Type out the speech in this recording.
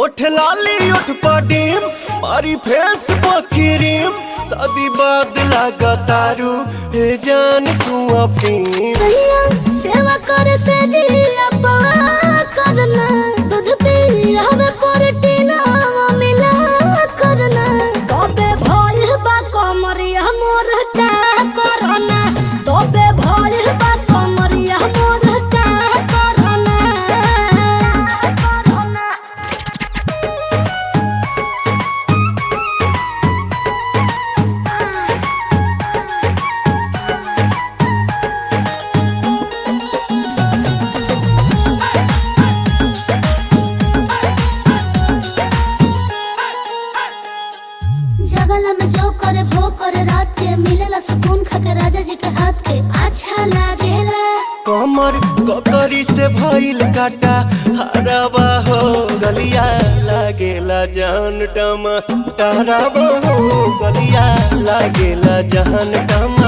ओठ लाली ओठ पडीम मारी फेस पकिरीम शादी बाद लगा तारू हे जान तू अपनी सेवा कर से दिया करना दूध पी हवे प्रोटीन मिला करना तबे भल बा कमरिया मोर चाह करना तबे भल बा कमरिया मोर चाह करना जगला में जो करे वो करे रात के मिलेला सुकून खाके राजा जी के हाथ के अच्छा लागेला कमर ककरी से भइल काटा हरावा हो गलिया लागेला जान टमा तारावा हो गलिया लागेला जान टमा